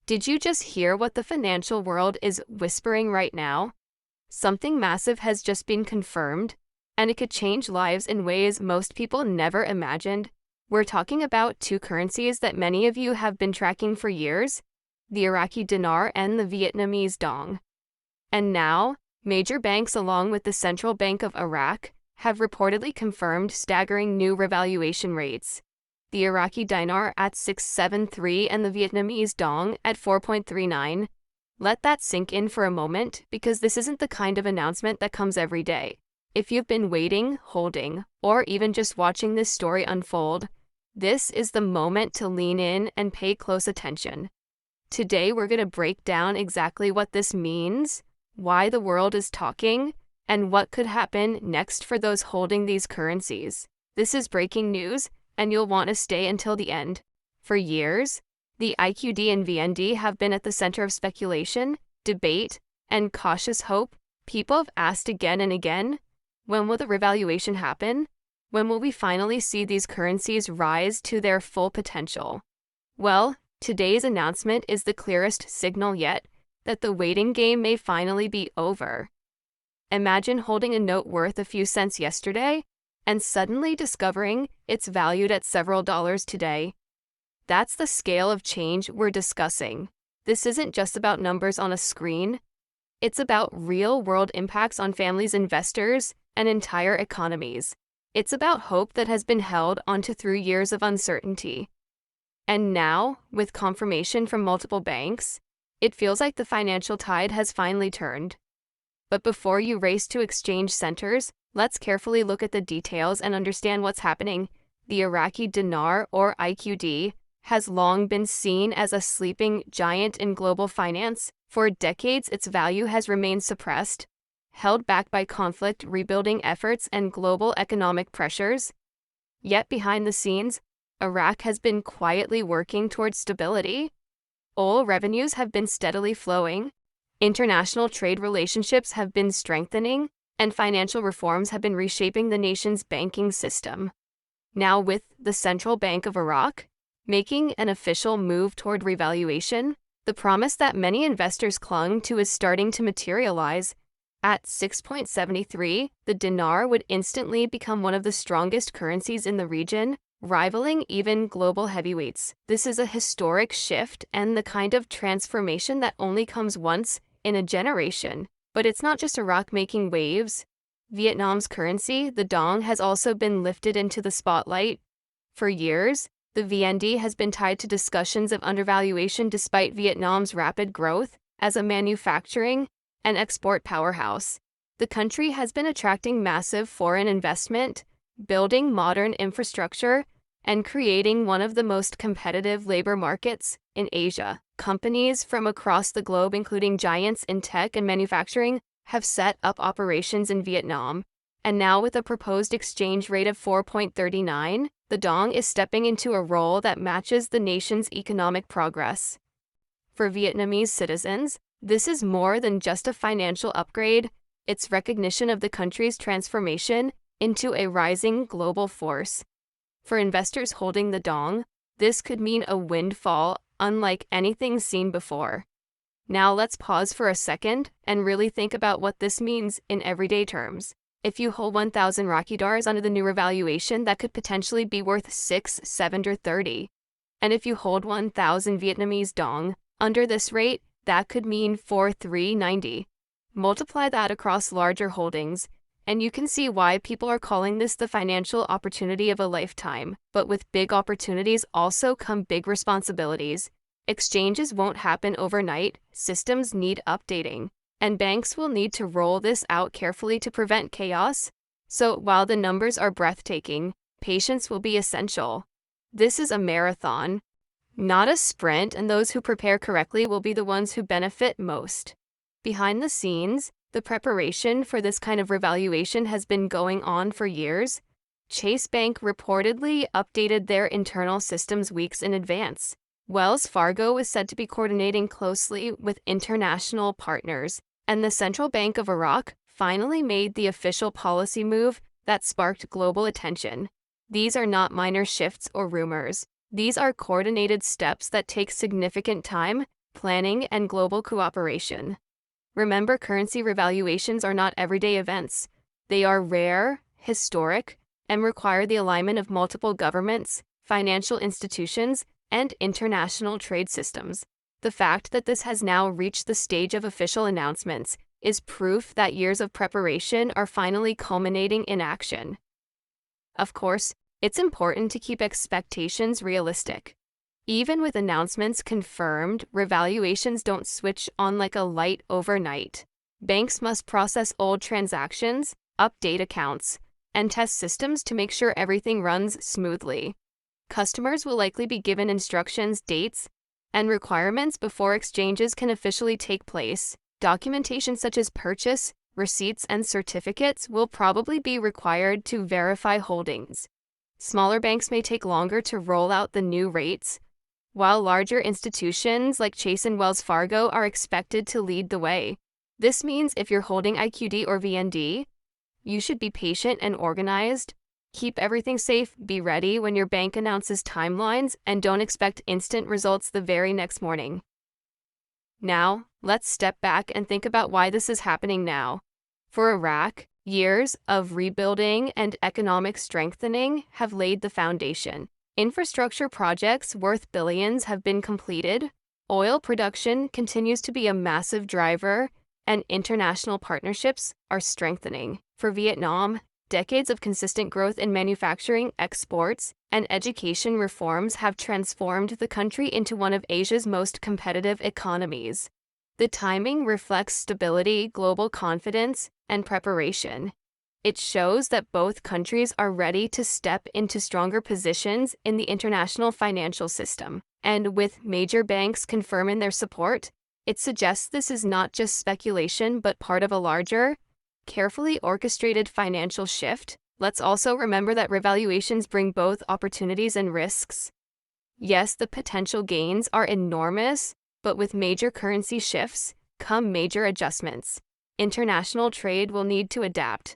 Did you just hear what the financial world is whispering right now? Something massive has just been confirmed, and it could change lives in ways most people never imagined. We're talking about two currencies that many of you have been tracking for years, the Iraqi dinar and the Vietnamese dong. And now, major banks along with the Central Bank of Iraq have reportedly confirmed staggering new revaluation rates. The Iraqi dinar at 673 and the Vietnamese dong at 4.39. Let that sink in for a moment, because this isn't the kind of announcement that comes every day. If you've been waiting, holding, or even just watching this story unfold, this is the moment to lean in and pay close attention. Today we're going to break down exactly what this means, why the world is talking, and what could happen next for those holding these currencies. This is breaking news, and you'll want to stay until the end. For years, the IQD and VND have been at the center of speculation, debate, and cautious hope. People have asked again and again, when will the revaluation happen? When will we finally see these currencies rise to their full potential? Well, today's announcement is the clearest signal yet that the waiting game may finally be over. Imagine holding a note worth a few cents yesterday and suddenly discovering it's valued at several dollars today. That's the scale of change we're discussing. This isn't just about numbers on a screen. It's about real-world impacts on families, investors, and entire economies. It's about hope that has been held onto through years of uncertainty. And now, with confirmation from multiple banks, it feels like the financial tide has finally turned. But before you race to exchange centers, let's carefully look at the details and understand what's happening. The Iraqi dinar, or IQD, has long been seen as a sleeping giant in global finance. For decades, its value has remained suppressed, held back by conflict, rebuilding efforts, and global economic pressures. Yet behind the scenes, Iraq has been quietly working towards stability. Oil revenues have been steadily flowing, international trade relationships have been strengthening, and financial reforms have been reshaping the nation's banking system. Now, with the Central Bank of Iraq making an official move toward revaluation, the promise that many investors clung to is starting to materialize. At 6.73, the dinar would instantly become one of the strongest currencies in the region, rivaling even global heavyweights. This is a historic shift and the kind of transformation that only comes once in a generation. But it's not just Iraq making waves. Vietnam's currency, the dong, has also been lifted into the spotlight. For years, the VND has been tied to discussions of undervaluation despite Vietnam's rapid growth as a manufacturing and export powerhouse. The country has been attracting massive foreign investment, building modern infrastructure, and creating one of the most competitive labor markets in Asia. Companies from across the globe, including giants in tech and manufacturing, have set up operations in Vietnam. And now with a proposed exchange rate of 4.39, the dong is stepping into a role that matches the nation's economic progress. For Vietnamese citizens, this is more than just a financial upgrade. It's recognition of the country's transformation into a rising global force. For investors holding the dong, this could mean a windfall unlike anything seen before. Now let's pause for a second and really think about what this means in everyday terms. If you hold 1,000 Iraqi dinars under the new revaluation, that could potentially be worth 6,730. And if you hold 1,000 Vietnamese dong under this rate, that could mean 4,390. Multiply that across larger holdings, and you can see why people are calling this the financial opportunity of a lifetime. But with big opportunities also come big responsibilities. Exchanges won't happen overnight, systems need updating, and banks will need to roll this out carefully to prevent chaos. So while the numbers are breathtaking, patience will be essential. This is a marathon, not a sprint, and those who prepare correctly will be the ones who benefit most. Behind the scenes, the preparation for this kind of revaluation has been going on for years. Chase Bank reportedly updated their internal systems weeks in advance. Wells Fargo is said to be coordinating closely with international partners, and the Central Bank of Iraq finally made the official policy move that sparked global attention. These are not minor shifts or rumors. These are coordinated steps that take significant time planning, and global cooperation. Remember, currency revaluations are not everyday events. They are rare, historic, and require the alignment of multiple governments, financial institutions, and international trade systems. The fact that this has now reached the stage of official announcements is proof that years of preparation are finally culminating in action. Of course, it's important to keep expectations realistic. Even with announcements confirmed, revaluations don't switch on like a light overnight. Banks must process old transactions, update accounts, and test systems to make sure everything runs smoothly. Customers will likely be given instructions, dates, and requirements before exchanges can officially take place. Documentation such as purchase, receipts, and certificates will probably be required to verify holdings. Smaller banks may take longer to roll out the new rates, while larger institutions like Chase and Wells Fargo are expected to lead the way. This means if you're holding IQD or VND, you should be patient and organized. Keep everything safe, be ready when your bank announces timelines, and don't expect instant results the very next morning. Now, let's step back and think about why this is happening now. For Iraq, years of rebuilding and economic strengthening have laid the foundation. Infrastructure projects worth billions have been completed, oil production continues to be a massive driver, and international partnerships are strengthening. For Vietnam, decades of consistent growth in manufacturing, exports, and education reforms have transformed the country into one of Asia's most competitive economies. The timing reflects stability, global confidence, and preparation. It shows that both countries are ready to step into stronger positions in the international financial system. And with major banks confirming their support, it suggests this is not just speculation but part of a larger, carefully orchestrated financial shift. Let's also remember that revaluations bring both opportunities and risks. Yes, the potential gains are enormous, but with major currency shifts come major adjustments. International trade will need to adapt.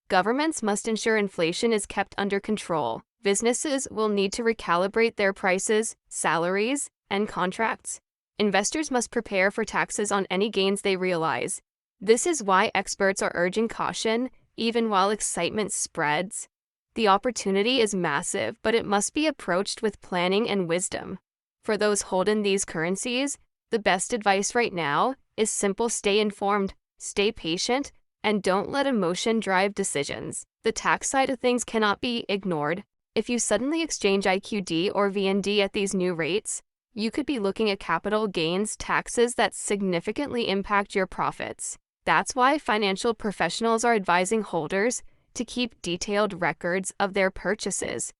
Governments must ensure inflation is kept under control. Businesses will need to recalibrate their prices, salaries, and contracts. Investors must prepare for taxes on any gains they realize. This is why experts are urging caution, even while excitement spreads. The opportunity is massive, but it must be approached with planning and wisdom. For those holding these currencies, the best advice right now is simple: stay informed, stay patient, and don't let emotion drive decisions. The tax side of things cannot be ignored. If you suddenly exchange IQD or VND at these new rates, you could be looking at capital gains taxes that significantly impact your profits. That's why financial professionals are advising holders to keep detailed records of their purchases.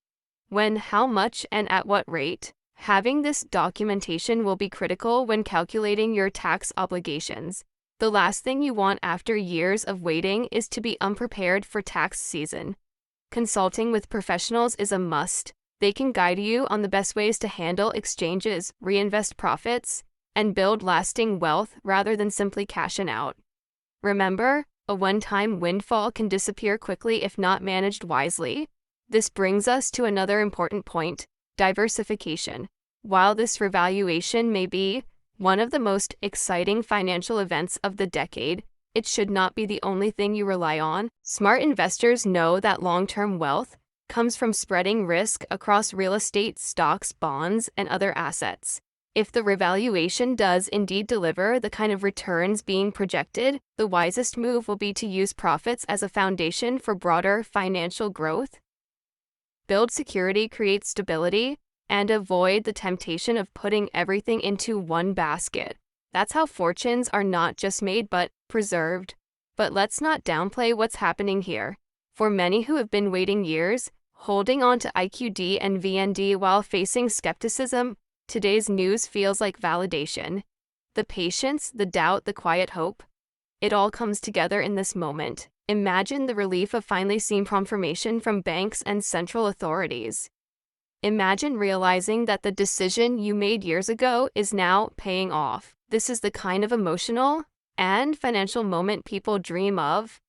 When, how much, and at what rate. Having this documentation will be critical when calculating your tax obligations. The last thing you want after years of waiting is to be unprepared for tax season. Consulting with professionals is a must. They can guide you on the best ways to handle exchanges, reinvest profits, and build lasting wealth rather than simply cashing out. Remember, a one-time windfall can disappear quickly if not managed wisely. This brings us to another important point: diversification. While this revaluation may be one of the most exciting financial events of the decade, it should not be the only thing you rely on. Smart investors know that long-term wealth comes from spreading risk across real estate, stocks, bonds, and other assets. If the revaluation does indeed deliver the kind of returns being projected, the wisest move will be to use profits as a foundation for broader financial growth. Build security, create stability, and avoid the temptation of putting everything into one basket. That's how fortunes are not just made but preserved. But let's not downplay what's happening here. For many who have been waiting years, holding on to IQD and VND while facing skepticism, today's news feels like validation. The patience, the doubt, the quiet hope, it all comes together in this moment. Imagine the relief of finally seeing confirmation from banks and central authorities. Imagine realizing that the decision you made years ago is now paying off. This is the kind of emotional and financial moment people dream of.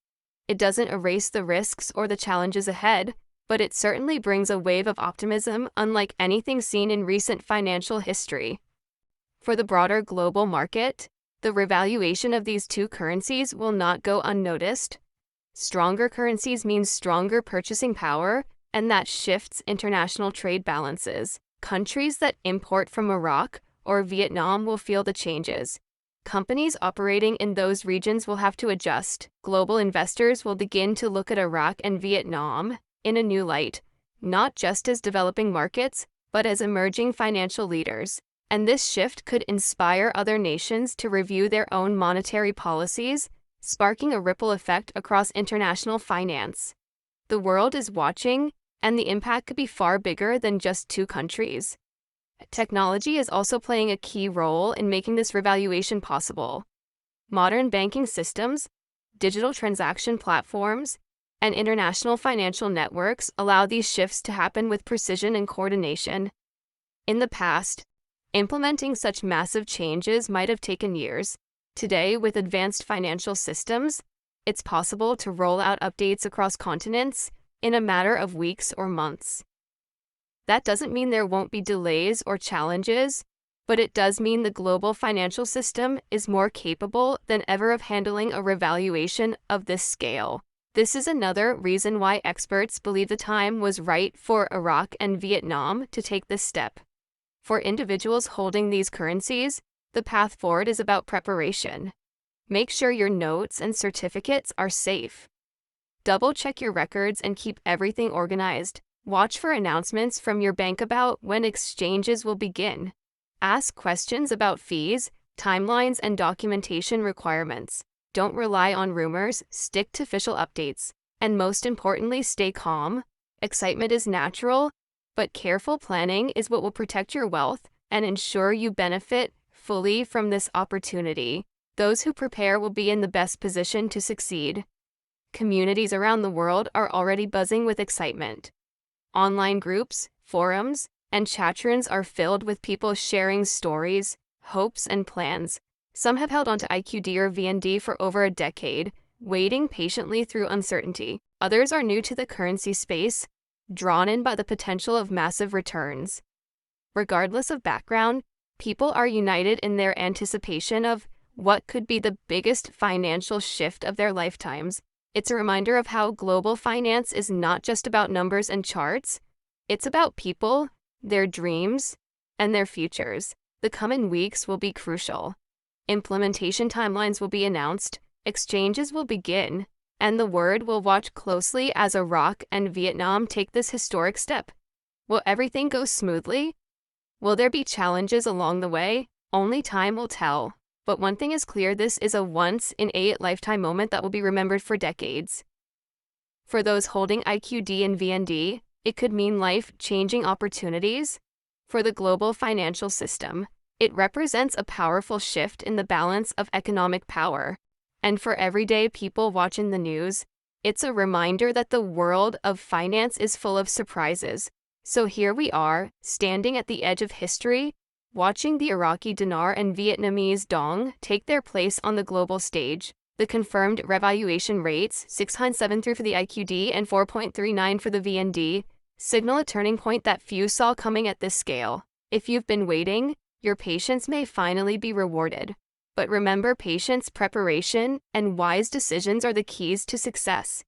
It doesn't erase the risks or the challenges ahead, but it certainly brings a wave of optimism unlike anything seen in recent financial history. For the broader global market, the revaluation of these two currencies will not go unnoticed. Stronger currencies means stronger purchasing power, and that shifts international trade balances. Countries that import from Iraq or Vietnam will feel the changes. Companies operating in those regions will have to adjust. Global investors will begin to look at Iraq and Vietnam in a new light, not just as developing markets, but as emerging financial leaders. And this shift could inspire other nations to review their own monetary policies, sparking a ripple effect across international finance. The world is watching, and the impact could be far bigger than just two countries. Technology is also playing a key role in making this revaluation possible. Modern banking systems, digital transaction platforms, and international financial networks allow these shifts to happen with precision and coordination. In the past, implementing such massive changes might have taken years. Today, with advanced financial systems, it's possible to roll out updates across continents in a matter of weeks or months. That doesn't mean there won't be delays or challenges, but it does mean the global financial system is more capable than ever of handling a revaluation of this scale. This is another reason why experts believe the time was right for Iraq and Vietnam to take this step. For individuals holding these currencies, the path forward is about preparation. Make sure your notes and certificates are safe. Double-check your records and keep everything organized. Watch for announcements from your bank about when exchanges will begin. Ask questions about fees, timelines, and documentation requirements. Don't rely on rumors, stick to official updates. And most importantly, stay calm. Excitement is natural, but careful planning is what will protect your wealth and ensure you benefit fully from this opportunity. Those who prepare will be in the best position to succeed. Communities around the world are already buzzing with excitement. Online groups, forums, and chatrooms are filled with people sharing stories, hopes, and plans. Some have held onto IQD or VND for over a decade, waiting patiently through uncertainty. Others are new to the currency space, drawn in by the potential of massive returns. Regardless of background, people are united in their anticipation of what could be the biggest financial shift of their lifetimes. It's a reminder of how global finance is not just about numbers and charts. It's about people, their dreams, and their futures. The coming weeks will be crucial. Implementation timelines will be announced, exchanges will begin, and the world will watch closely as Iraq and Vietnam take this historic step. Will everything go smoothly? Will there be challenges along the way? Only time will tell. But one thing is clear, this is a once-in-a-lifetime moment that will be remembered for decades. For those holding IQD and VND, it could mean life-changing opportunities. For the global financial system, it represents a powerful shift in the balance of economic power. And for everyday people watching the news, it's a reminder that the world of finance is full of surprises. So here we are, standing at the edge of history, watching the Iraqi dinar and Vietnamese dong take their place on the global stage. The confirmed revaluation rates, 6.73 for the IQD and 4.39 for the VND, signal a turning point that few saw coming at this scale. If you've been waiting, your patience may finally be rewarded. But remember, patience, preparation, and wise decisions are the keys to success.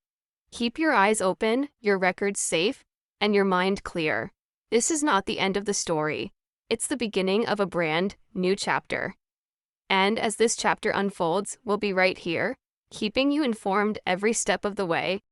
Keep your eyes open, your records safe, and your mind clear. This is not the end of the story. It's the beginning of a brand new chapter. And as this chapter unfolds, we'll be right here, keeping you informed every step of the way.